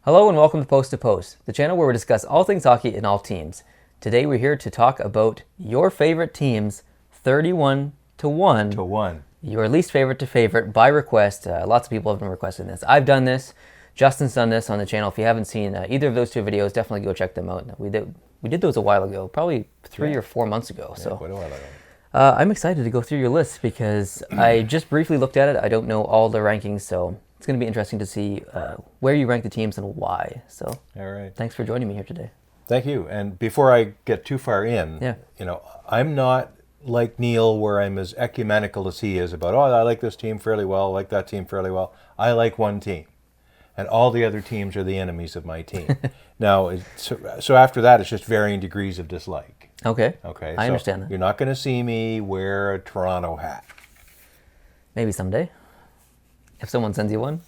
Hello and welcome to Post, the channel where we discuss all things hockey and all teams. Today we're here to talk about your favorite teams, 31 to 1. To 1. Your least favorite to favorite by request. Lots of people have been requesting this. I've done this. Justin's done this on the channel. If you haven't seen either of those two videos, definitely go check them out. We did those a while ago, probably 3 or 4 months ago. So Quite a while ago. I'm excited to go through your list because I just briefly looked at it. I don't know all the rankings, so it's going to be interesting to see where you rank the teams and why. So, all right. Thanks for joining me here today. Thank you. And before I get too far in, I'm not like Neil where I'm as ecumenical as he is about, I like this team fairly well, I like that team fairly well. I like one team. And all the other teams are the enemies of my team. Now, so after that, it's just varying degrees of dislike. Okay. I so understand that. You're not going to see me wear a Toronto hat. Maybe someday. If someone sends you one?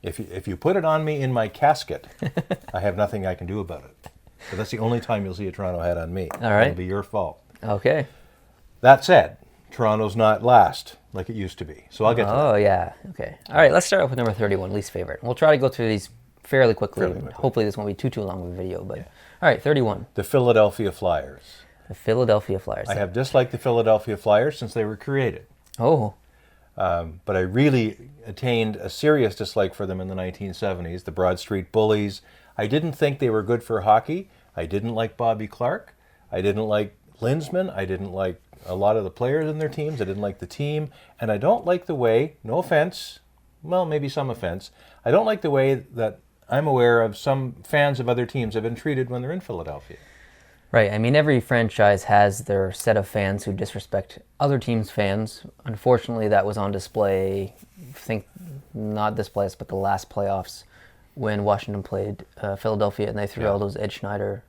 If you put it on me in my casket, I have nothing I can do about it. So that's the only time you'll see a Toronto hat on me. All right. It'll be your fault. Okay. That said, Toronto's not last like it used to be. So I'll get to that. Oh, yeah. Okay. All right, let's start off with number 31, least favorite. We'll try to go through these fairly quickly. Hopefully this won't be too long of a video. But all right, 31. The Philadelphia Flyers. The Philadelphia Flyers. I have disliked the Philadelphia Flyers since they were created. Oh. But I really attained a serious dislike for them in the 1970s, the Broad Street Bullies. I didn't think they were good for hockey. I didn't like Bobby Clark. I didn't like Linsman. I didn't like a lot of the players in their teams. I didn't like the team. And I don't like the way, no offense, well, maybe some offense, I don't like the way that I'm aware of some fans of other teams have been treated when they're in Philadelphia. Right. I mean, every franchise has their set of fans who disrespect other teams' fans. Unfortunately, that was on display, I think not this playoffs, but the last playoffs when Washington played Philadelphia and they threw all those Ed Schneider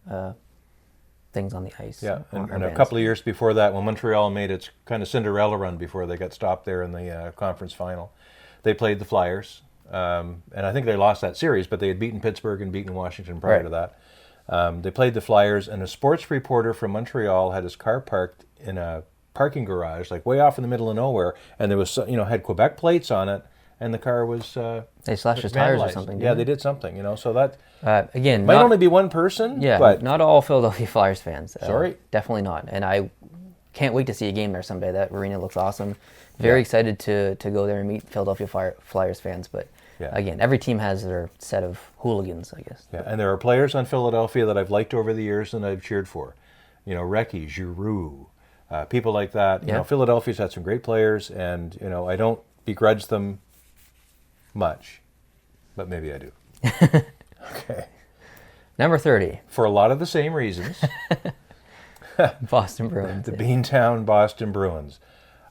things on the ice. Yeah, and a couple of years before that, when Montreal made its kind of Cinderella run before they got stopped there in the conference final, they played the Flyers. And I think they lost that series, but they had beaten Pittsburgh and beaten Washington prior to that. They played the Flyers, and a sports reporter from Montreal had his car parked in a parking garage, like way off in the middle of nowhere, and there was, had Quebec plates on it, and the car was they slashed his tires or something. Yeah, they did something, so that again might only be one person. Yeah, but not all Philadelphia Flyers fans. Sorry, definitely not. And I can't wait to see a game there someday. That arena looks awesome. Very excited to go there and meet Philadelphia Flyers fans, but. Yeah. Again, every team has their set of hooligans, I guess. Yeah, and there are players on Philadelphia that I've liked over the years and I've cheered for. Recchi, Giroux, people like that. Philadelphia's had some great players, and I don't begrudge them much, but maybe I do. Okay. Number 30. For a lot of the same reasons. Boston Bruins. The Beantown Boston Bruins.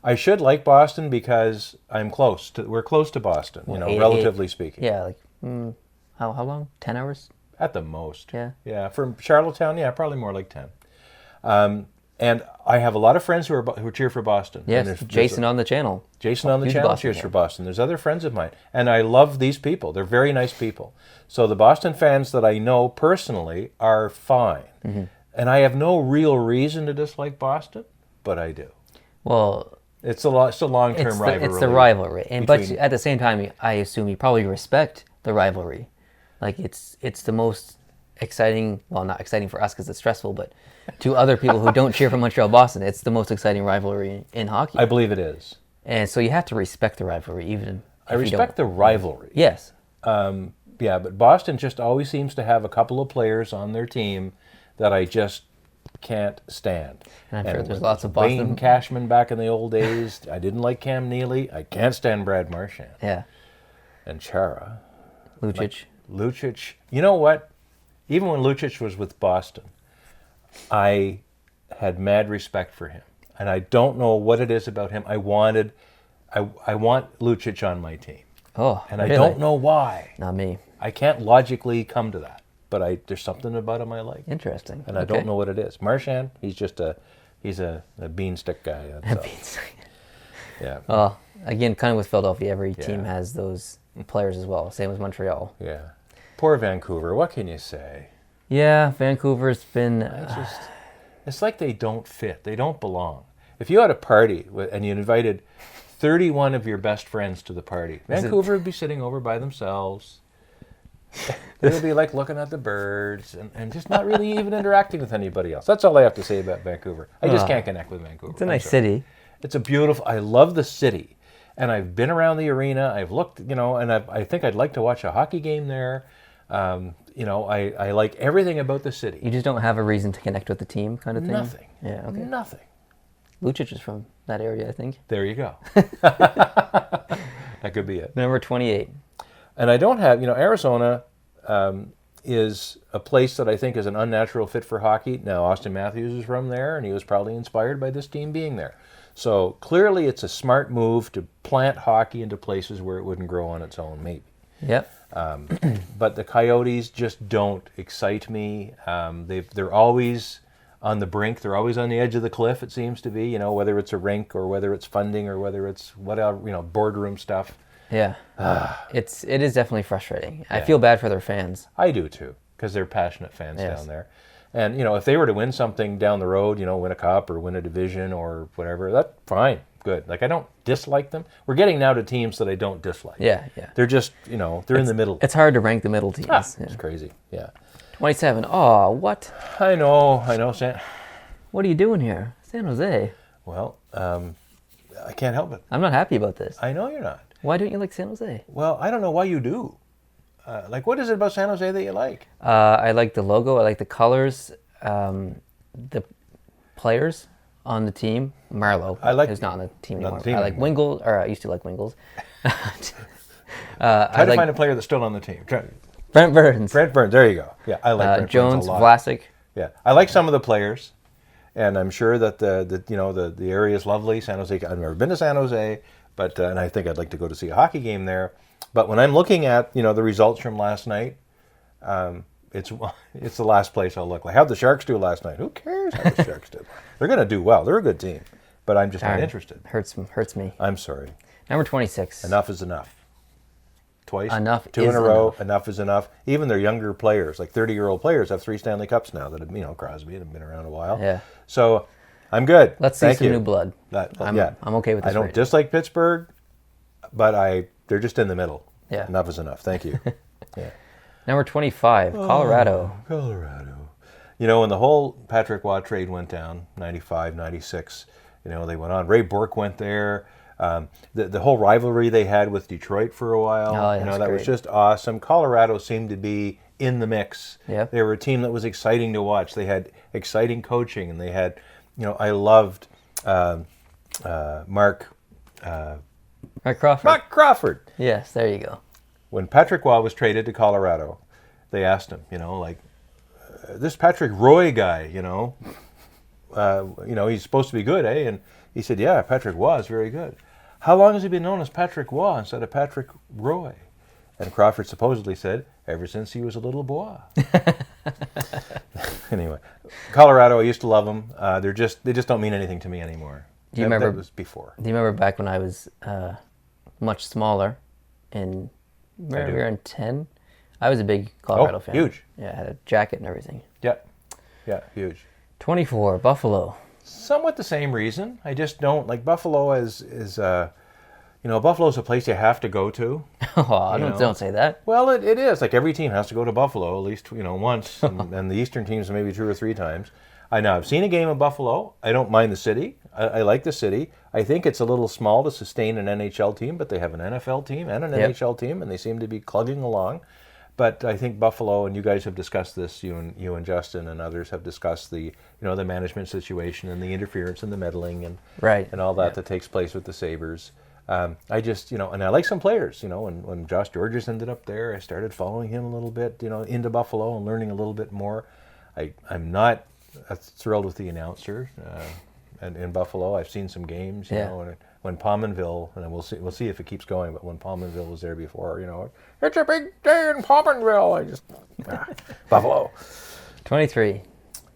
I should like Boston because we're close to Boston, relatively speaking. Yeah, like, how long? 10 hours? At the most. Yeah. Yeah, from Charlottetown, probably more like 10. And I have a lot of friends who cheer for Boston. Yes, Jason on the channel. Jason on the channel cheers for Boston. There's other friends of mine, and I love these people. They're very nice people. So the Boston fans that I know personally are fine. Mm-hmm. And I have no real reason to dislike Boston, but I do. Well... It's a long-term rivalry. It's the rivalry, but at the same time, I assume you probably respect the rivalry. Like it's the most exciting. Well, not exciting for us because it's stressful, but to other people who don't cheer for Montreal Boston, it's the most exciting rivalry in hockey. I believe it is, and so you have to respect the rivalry, even. I respect the rivalry. Yes. But Boston just always seems to have a couple of players on their team that I just can't stand. And I'm sure there's lots of Boston. Wayne Cashman back in the old days. I didn't like Cam Neely. I can't stand Brad Marchand. Yeah. And Chara. Lucic. Lucic. You know what? Even when Lucic was with Boston, I had mad respect for him. And I don't know what it is about him. I want Lucic on my team. Oh, and really? I don't know why. Not me. I can't logically come to that. But there's something about him I like. Interesting. And I don't know what it is. Marchand, he's a beanstick guy. A beanstick. Yeah. Well, again, kind of with Philadelphia, every team has those players as well. Same as Montreal. Yeah. Poor Vancouver. What can you say? Yeah, Vancouver's been... it's like they don't fit. They don't belong. If you had a party and you invited 31 of your best friends to the party, Vancouver would be sitting over by themselves. They would be like looking at the birds and just not really even interacting with anybody else. That's all I have to say about Vancouver. I just can't connect with Vancouver. It's a nice city. It's a beautiful, I love the city. And I've been around the arena. I've looked, and I think I'd like to watch a hockey game there. I like everything about the city. You just don't have a reason to connect with the team kind of thing? Nothing. Yeah, okay. Nothing. Lucic is from that area, I think. There you go. That could be it. Number 28. And I don't have, Arizona is a place that I think is an unnatural fit for hockey. Now, Austin Matthews is from there, and he was probably inspired by this team being there. So clearly it's a smart move to plant hockey into places where it wouldn't grow on its own, maybe. Yep. But the Coyotes just don't excite me. They're always on the brink. They're always on the edge of the cliff, it seems to be, whether it's a rink or whether it's funding or whether it's whatever, boardroom stuff. Yeah. It is definitely frustrating. Yeah. I feel bad for their fans. I do too, because they're passionate fans down there. And, if they were to win something down the road, win a cup or win a division or whatever, that's fine, good. Like, I don't dislike them. We're getting now to teams that I don't dislike. Yeah. They're just, they're in the middle. It's hard to rank the middle teams. It's crazy, yeah. 27. Oh, what? I know, Sam. What are you doing here? San Jose. Well, I can't help it. I'm not happy about this. I know you're not. Why don't you like San Jose? Well, I don't know why you do. What is it about San Jose that you like? I like the logo. I like the colors. The players on the team. Marlowe is not on the team anymore. I like Wingles, or I used to like Wingles. Try to find a player that's still on the team. Brent Burns. Brent Burns, there you go. Yeah, I like Brent Jones, Burns a lot. Vlasic. Yeah, I like some of the players, and I'm sure that the area is lovely. San Jose. I've never been to San Jose, but and I think I'd like to go to see a hockey game there. But when I'm looking at the results from last night, it's the last place I'll look. Like, how'd the Sharks do last night? Who cares how the Sharks did? They're going to do well. They're a good team, but I'm just not interested. Hurts me. I'm sorry. Number 26. Enough is enough. Twice. Enough. 2 in a row. Enough is enough. Even their younger players, like 30-year-old players, have 3 Stanley Cups now. That have, Crosby have been around a while. Yeah. So I'm good. Let's see some new blood. I'm okay with this. I don't dislike Pittsburgh, but they're just in the middle. Yeah. Enough is enough. Thank you. Yeah. Number 25, Colorado. Colorado. When the whole Patrick Waugh trade went down, 95, 96, they went on. Ray Bourque went there. The whole rivalry they had with Detroit for a while, that was just awesome. Colorado seemed to be in the mix. Yep. They were a team that was exciting to watch. They had exciting coaching, and they had, I loved Mark Crawford. Mark Crawford. Yes, there you go. When Patrick Waugh was traded to Colorado, they asked him, this Patrick Roy guy, he's supposed to be good, eh? And he said, yeah, Patrick Waugh is very good. How long has he been known as Patrick Waugh instead of Patrick Roy? And Crawford supposedly said, ever since he was a little boy. Anyway, Colorado, I used to love them. They just don't mean anything to me anymore. Do you remember? That was before. Do you remember back when I was much smaller? We were in 10. I was a big Colorado fan. Huge. Yeah, I had a jacket and everything. Yeah, huge. 24, Buffalo. Somewhat the same reason. I just don't like Buffalo. Buffalo's a place you have to go to. Don't say that. Well, it is. Like, every team has to go to Buffalo at least once, and the Eastern teams maybe 2 or 3 times. I've seen a game of Buffalo. I don't mind the city. I like the city. I think it's a little small to sustain an NHL team, but they have an NFL team and an NHL team, and they seem to be plugging along. But I think Buffalo, and you guys have discussed this, you and Justin and others have discussed the the management situation and the interference and the meddling and all that takes place with the Sabres. I just and I like some players. When Josh Georges ended up there, I started following him a little bit. Into Buffalo and learning a little bit more. I'm not thrilled with the announcer. And in Buffalo, I've seen some games. When Pominville, and we'll see if it keeps going. But when Pominville was there before, it's a big day in Pominville. Buffalo. 23.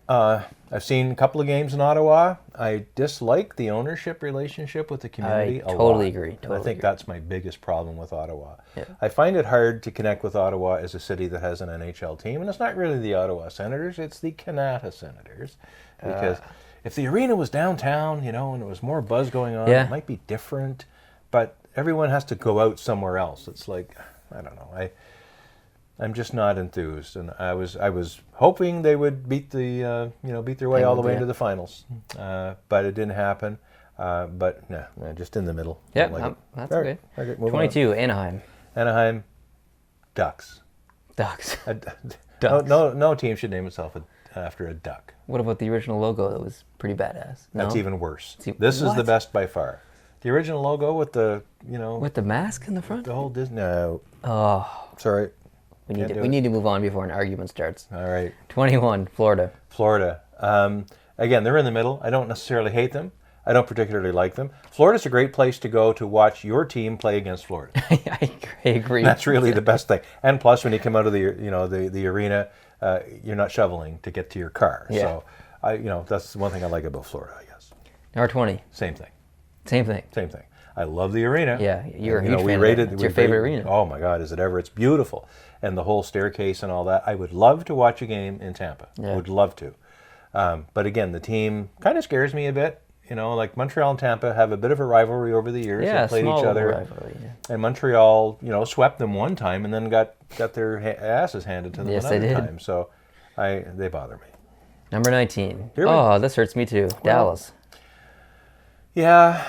I've seen a couple of games in Ottawa. I dislike the ownership relationship with the community a lot. I totally agree. And I think that's my biggest problem with Ottawa. Yeah. I find it hard to connect with Ottawa as a city that has an NHL team. And it's not really the Ottawa Senators, it's the Canada Senators. Because if the arena was downtown, and there was more buzz going on, it might be different. But everyone has to go out somewhere else. It's like, I don't know. I'm just not enthused, and I was hoping they would beat beat their way all the way into the finals, but it didn't happen. But no, just in the middle. Yeah, that's good. Okay, 22, Anaheim. Anaheim Ducks. Ducks. Ducks. No team should name itself after a duck. What about the original logo? That was pretty badass. No? That's even worse. This is the best by far. The original logo with the with the mask in the front. The whole Disney. No. Oh. Sorry. We need to move on before an argument starts. All right. 21, Florida. Florida. Again, they're in the middle. I don't necessarily hate them. I don't particularly like them. Florida's a great place to go to watch your team play against Florida. I agree. That's really the best thing. And plus, when you come out of the arena, you're not shoveling to get to your car. Yeah. So, that's one thing I like about Florida, I guess. Number 20. Same thing. Same thing. Same thing. I love the arena. Yeah, you're a huge fan of it. It's your favorite arena. Oh my God, is it ever? It's beautiful. And the whole staircase and all that. I would love to watch a game in Tampa. Yeah. I would love to. But again, the team kind of scares me a bit. Like Montreal and Tampa have a bit of a rivalry over the years. Yeah, they played small each other. rivalry. Yeah. And Montreal, swept them one time and then got their asses handed to them another time. So they bother me. Number 19. This hurts me too. Well, Dallas. Yeah.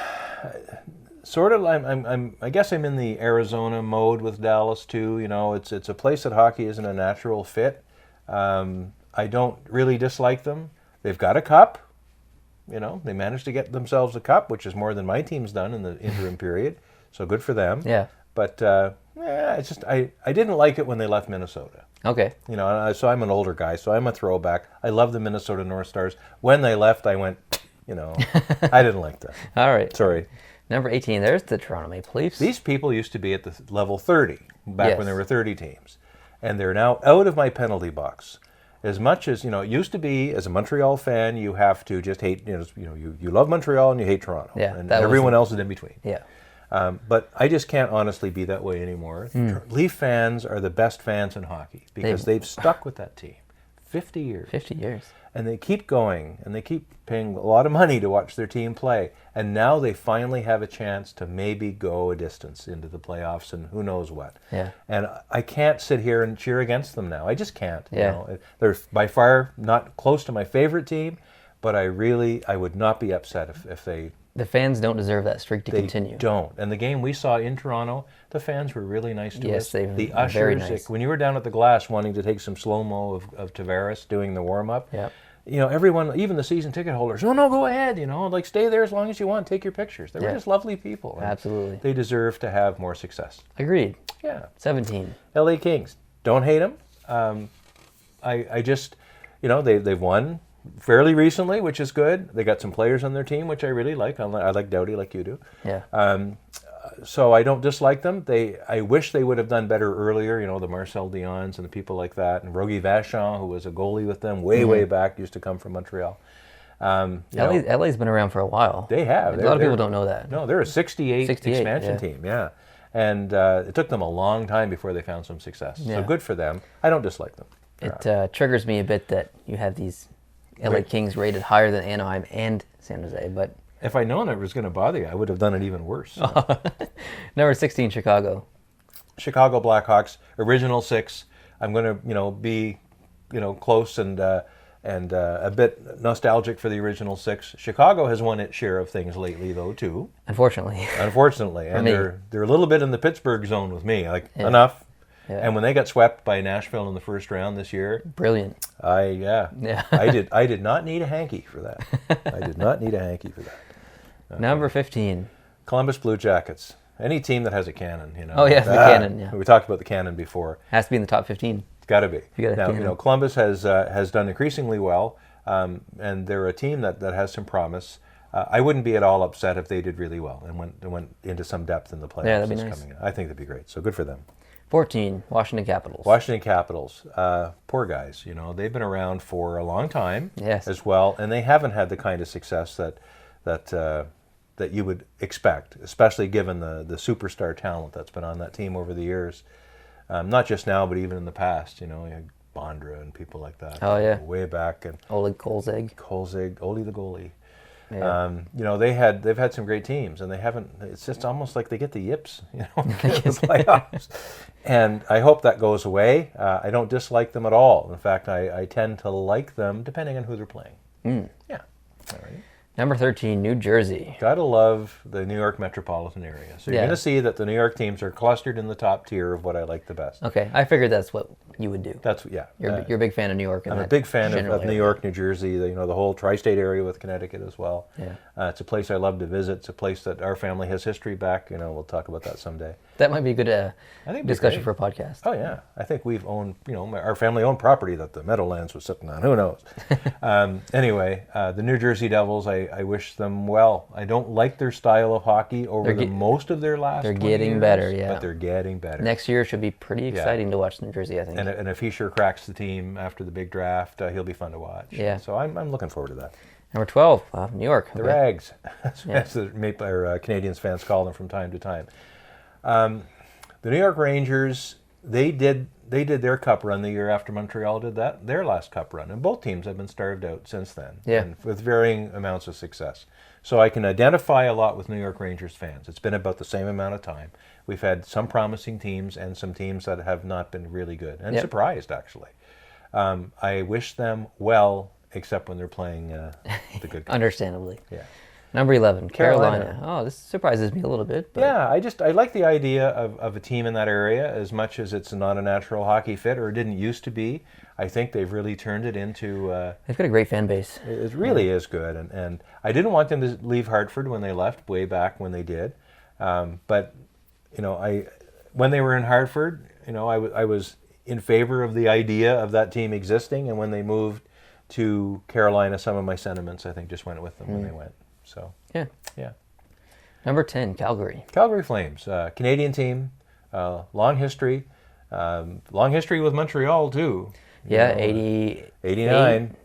Sort of. I guess I'm in the Arizona mode with Dallas too. It's a place that hockey isn't a natural fit. I don't really dislike them. They've got a cup. They managed to get themselves a cup, which is more than my team's done in the interim period. So good for them. Yeah. But it's just I didn't like it when they left Minnesota. Okay. So I'm an older guy, so I'm a throwback. I love the Minnesota North Stars. When they left, I went, I didn't like that. All right. Sorry. Number 18, there's the Toronto Maple Leafs. These people used to be at the level 30 back when there were 30 teams. And they're now out of my penalty box. As much as, it used to be, as a Montreal fan, you have to just hate, you love Montreal and you hate Toronto. Yeah, and everyone else is in between. Yeah. But I just can't honestly be that way anymore. Leaf fans are the best fans in hockey because they've stuck with that team 50 years. 50 years. And they keep going, and they keep paying a lot of money to watch their team play. And now they finally have a chance to maybe go a distance into the playoffs and who knows what. Yeah. And I can't sit here and cheer against them now. I just can't. Yeah. They're by far not close to my favorite team, but I would not be upset if they... The fans don't deserve that streak to continue. They don't. And the game we saw in Toronto, the fans were really nice to us. Yes, they were the ushers, very nice. When you were down at the glass wanting to take some slow-mo of Tavares doing the warm-up, yeah. Everyone, even the season ticket holders, no, go ahead, stay there as long as you want, take your pictures. They were just lovely people. Absolutely. They deserve to have more success. Agreed. Yeah. 17. LA Kings. Don't hate them. I just, they've won fairly recently, which is good. They got some players on their team, which I really like. I like Doughty like you do. Yeah. So I don't dislike them. I wish they would have done better earlier, the Marcel Dion's and the people like that. And Rogie Vachon, who was a goalie with them way back, used to come from Montreal. LA's been around for a while. They have. A lot of people don't know that. No, they're a 68 expansion team, yeah. And it took them a long time before they found some success. Yeah. So good for them. I don't dislike them. It triggers me a bit that you have these LA Kings rated higher than Anaheim and San Jose, but... If I'd known it was going to bother you, I would have done it even worse. So. Number 16, Chicago. Chicago Blackhawks, original 6. I'm going to be, close and a bit nostalgic for the original 6. Chicago has won its share of things lately, though, too. Unfortunately. And they're a little bit in the Pittsburgh zone with me. Enough. Yeah. And when they got swept by Nashville in the first round this year, brilliant. I did not need a hanky for that. I did not need a hanky for that. Number 15. Columbus Blue Jackets. Any team that has a cannon, Oh yeah, the cannon. Yeah. We talked about the cannon before. Has to be in the top 15. It's got to be. Now, Columbus has done increasingly well, and they're a team that has some promise. I wouldn't be at all upset if they did really well and went into some depth in the playoffs. Yeah, that'd be nice. Coming in. I think that'd be great. So good for them. 14, Washington Capitals. Washington Capitals, poor guys. They've been around for a long time, yes, as well, and they haven't had the kind of success that you would expect, especially given the superstar talent that's been on that team over the years. Not just now, but even in the past. You had Bondra and people like that. Oh yeah, way back, and Oleg Kolzig, Olie the goalie. You know, they've had some great teams, and they haven't. It's just almost like they get the yips, you know, in the playoffs. And I hope that goes away. I don't dislike them at all. In fact, I tend to like them depending on who they're playing. Yeah. All right. Number 13, New Jersey. Gotta love the New York metropolitan area. So you're going to see that the New York teams are clustered in the top tier of what I like the best. Okay, I figured that's what you would do. That's You're a big fan of New York. I'm a big fan of New York, New Jersey. You know, the whole tri-state area with Connecticut as well. Yeah. It's a place I love to visit. It's a place that our family has history back. You know, we'll talk about that someday. That might be a good discussion for a podcast. Oh yeah, I think we've owned, you know, our family owned property that the Meadowlands was sitting on. Who knows? Anyway, the New Jersey Devils, I wish them well. I don't like their style of hockey over most of their last. They're getting better, yeah. But they're getting better. Next year should be pretty exciting to watch New Jersey, I think. And if he sure cracks the team after the big draft, he'll be fun to watch. Yeah. So I'm looking forward to that. Number 12, New York. The Rags, as the Canadiens fans call them from time to time. The New York Rangers, they did their cup run the year after Montreal did their last cup run, and both teams have been starved out since then, and with varying amounts of success. So I can identify a lot with New York Rangers fans. It's been about the same amount of time. We've had some promising teams and some teams that have not been really good, and surprised actually. I wish them well, except when they're playing the good guys. Understandably. Yeah. Number 11, Carolina. Oh, this surprises me a little bit. But yeah, I like the idea of a team in that area as much as it's not a natural hockey fit, or it didn't used to be. I think they've really turned it into... they've got a great fan base. It really is good. And I didn't want them to leave Hartford when they left, way back when they did. But, you know, when they were in Hartford, you know, I was in favor of the idea of that team existing. And when they moved to Carolina, some of my sentiments, I think, just went with them when they went. So yeah. Number 10, Calgary. Calgary Flames, Canadian team, long history with Montreal too. Yeah, 89.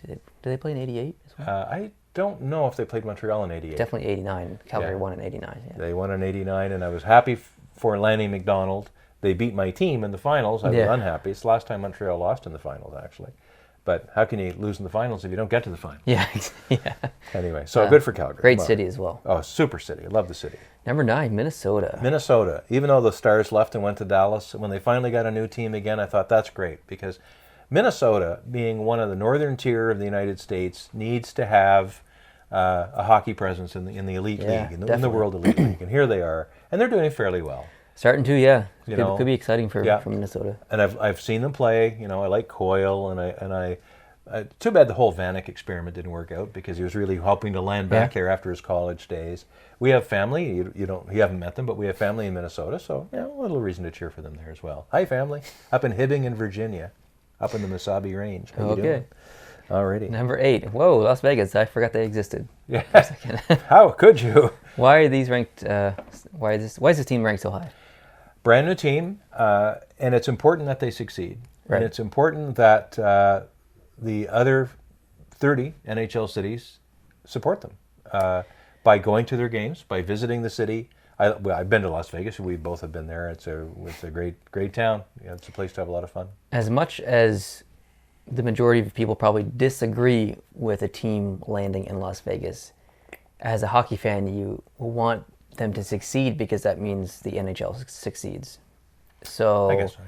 Did they play in 88 as well? I don't know if they played Montreal in 88. Definitely 89. Calgary won in 89. Yeah. They won in 89, and I was happy for Lanny McDonald. They beat my team in the finals. I was unhappy. It's the last time Montreal lost in the finals, actually. But how can you lose in the finals if you don't get to the final? Yeah. Anyway, so good for Calgary. Great city as well. Oh, super city. I love the city. Number 9, Minnesota. Minnesota. Even though the Stars left and went to Dallas, when they finally got a new team again, I thought that's great, because Minnesota, being one of the northern tier of the United States, needs to have a hockey presence in the elite league, in the World Elite League. And here they are, and they're doing fairly well. Starting to, could be exciting for Minnesota. And I've seen them play. You know, I like Coyle, and I too bad the whole Vanek experiment didn't work out, because he was really hoping to land back here after his college days. We have family. You haven't met them, but we have family in Minnesota, so a little reason to cheer for them there as well. Hi, family, up in Hibbing in Virginia, up in the Mesabi Range. How you doing? Alrighty. Number 8. Whoa, Las Vegas. I forgot they existed. Yeah. How could you? Why are these ranked? Why is this team ranked so high? Brand new team, and it's important that they succeed. Right. And it's important that the other 30 NHL cities support them by going to their games, by visiting the city. I've been to Las Vegas. We both have been there. It's a great town. It's a place to have a lot of fun. As much as the majority of people probably disagree with a team landing in Las Vegas, as a hockey fan, you want them to succeed, because that means the NHL succeeds. So I guess so,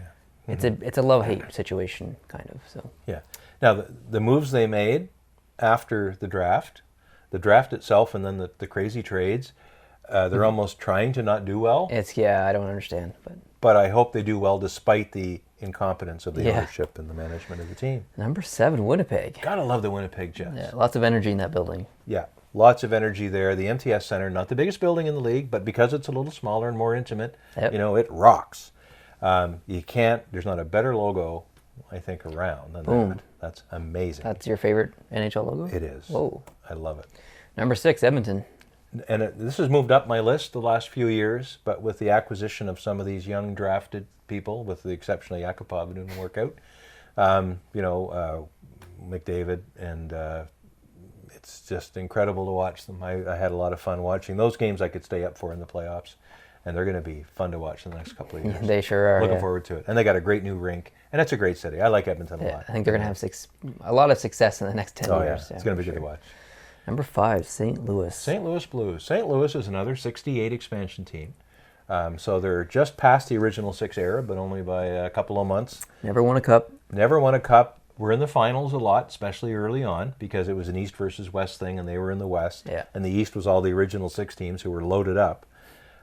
yeah. It's a love-hate situation, kind of. So yeah. Now the moves they made after the draft itself, and then the crazy trades, they're almost trying to not do well. I don't understand, but I hope they do well despite the incompetence of the ownership and the management of the team. Number 7, Winnipeg. Gotta love the Winnipeg Jets. Yeah, lots of energy in that building. Yeah. Lots of energy there. The MTS Center, not the biggest building in the league, but because it's a little smaller and more intimate, it rocks. There's not a better logo, I think, around than that. That's amazing. That's your favorite NHL logo? It is. Whoa. I love it. Number 6, Edmonton. And this has moved up my list the last few years, but with the acquisition of some of these young drafted people, with the exception of Yakupov, who didn't work out, McDavid, and it's just incredible to watch them. I had a lot of fun watching those games. I could stay up for in the playoffs, and they're going to be fun to watch in the next couple of years. They sure are. Looking forward to it. And they got a great new rink, and it's a great city. I like Edmonton a lot. I think they're going to have a lot of success in the next 10 years. Yeah. It's going to be good to watch. Number 5, St. Louis. St. Louis Blues. St. Louis is another 68 expansion team. So they're just past the original 6 era, but only by a couple of months. Never won a cup. Never won a cup. We're in the finals a lot, especially early on, because it was an East versus West thing, and they were in the West. Yeah. And the East was all the original 6 teams who were loaded up.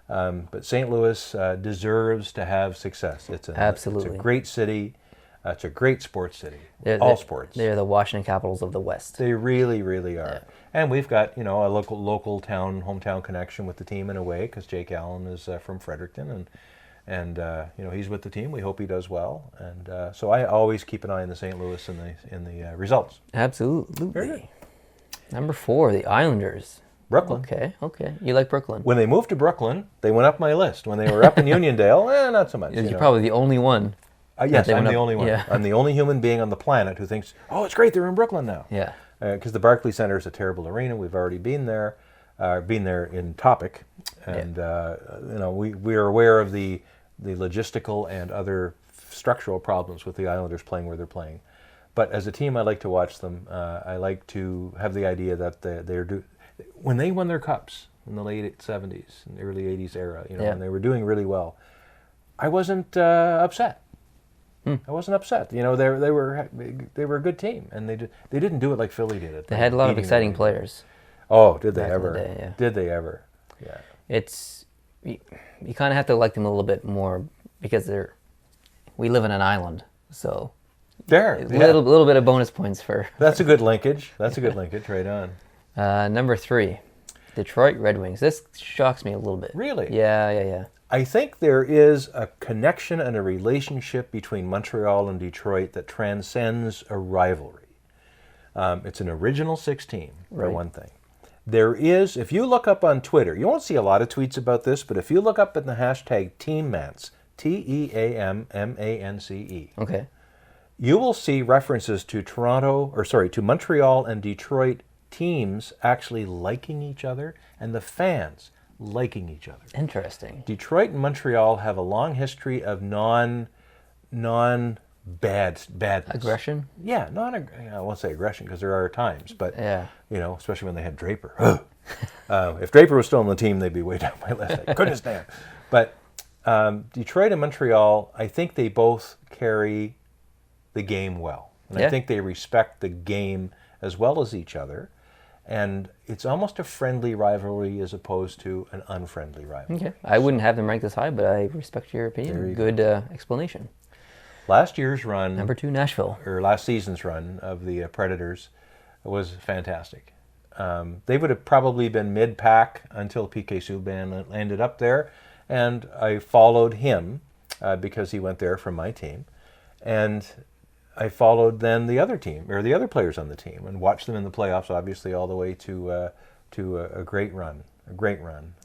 But St. Louis deserves to have success. Absolutely. It's a great city. It's a great sports city. They're Sports. They're the Washington Capitals of the West. They really, really are. Yeah. And we've got, a local hometown connection with the team in a way, because Jake Allen is from Fredericton, and he's with the team. We hope he does well. And so I always keep an eye on the St. Louis in the results. Absolutely. Very good. Number 4, the Islanders. Brooklyn. Okay. You like Brooklyn? When they moved to Brooklyn, they went up my list. When they were up in Uniondale, not so much. You're probably the only one. Yes, I'm the only one. Yeah. I'm the only human being on the planet who thinks, oh, it's great, they're in Brooklyn now. Yeah. Because the Barclays Center is a terrible arena. We've already been there in topic. And, we are aware of the logistical and other structural problems with the Islanders playing where they're playing. But as a team, I like to watch them. I like to have the idea that when they won their cups in the late 70s and early 80s era, when they were doing really well, I wasn't upset. I wasn't upset. They were a good team, and they didn't do it like Philly did it. They had a lot of exciting players. Oh, did they back ever? in the day, yeah. Did they ever? Yeah. You kind of have to like them a little bit more because we live in an island, so a little bit of bonus points for. That's a good linkage. Right on. Number 3, Detroit Red Wings. This shocks me a little bit. Really? Yeah. I think there is a connection and a relationship between Montreal and Detroit that transcends a rivalry. It's an original 6 team, for one thing. There is, if you look up on Twitter, you won't see a lot of tweets about this, but if you look up in the hashtag TeamMance, TeamMance, Okay. you will see references to to Montreal and Detroit teams actually liking each other, and the fans liking each other. Interesting. Detroit and Montreal have a long history of badness. Aggression? Yeah, I won't say aggression because there are times, but especially when they had Draper. If Draper was still on the team, they'd be way down my list. I couldn't stand. But Detroit and Montreal, I think they both carry the game well, and I think they respect the game as well as each other. And it's almost a friendly rivalry as opposed to an unfriendly rivalry. Okay. I wouldn't have them ranked this high, but I respect your opinion. Good explanation. Last year's run... Number 2, Nashville. Or last season's run of the Predators was fantastic. They would have probably been mid-pack until P.K. Subban ended up there. And I followed him because he went there from my team. And I followed then the other team, or the other players on the team, and watched them in the playoffs, obviously, all the way to a great run.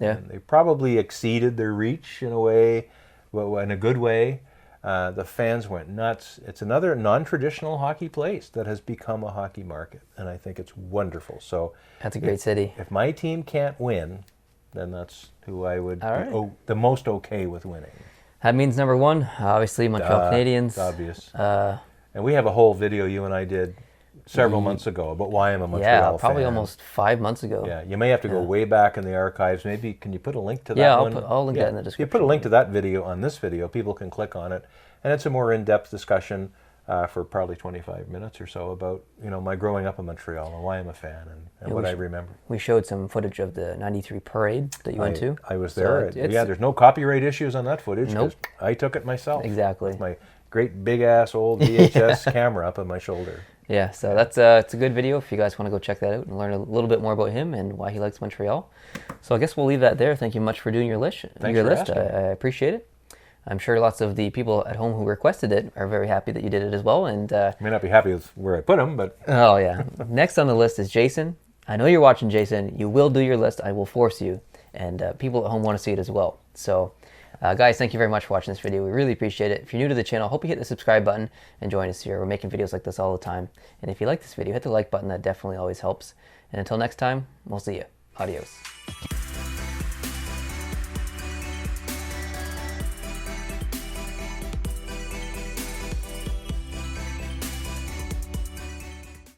Yeah. And they probably exceeded their reach in a way, in a good way. The fans went nuts. It's another non-traditional hockey place that has become a hockey market, and I think it's wonderful. So that's a great city. If my team can't win, then that's who I would be the most okay with winning. That means number 1, obviously, Montreal Canadiens. It's obvious. And we have a whole video you and I did several months ago about why I'm a Montreal fan. Yeah, probably almost 5 months ago. Yeah, you may have to go way back in the archives. Maybe, can you put a link to that one? Yeah, I'll link that in the description. If you put a link to that video on this video, people can click on it. And it's a more in-depth discussion for probably 25 minutes or so about, my growing up in Montreal and why I'm a fan and what I remember. We showed some footage of the 93 parade that you went to. I was there. There's no copyright issues on that footage. Nope. I took it myself. Exactly. With my great big-ass old VHS camera up on my shoulder. Yeah, so that's it's a good video if you guys want to go check that out and learn a little bit more about him and why he likes Montreal. So I guess we'll leave that there. Thank you much for doing your list. Thanks for asking. I appreciate it. I'm sure lots of the people at home who requested it are very happy that you did it as well. And I may not be happy with where I put them, but... Oh, yeah. Next on the list is Jason. I know you're watching, Jason. You will do your list. I will force you. And people at home want to see it as well. So, guys, thank you very much for watching this video. We really appreciate it. If you're new to the channel, hope you hit the subscribe button and join us here. We're making videos like this all the time. And if you like this video, hit the like button. That definitely always helps. And until next time, we'll see you. Adios.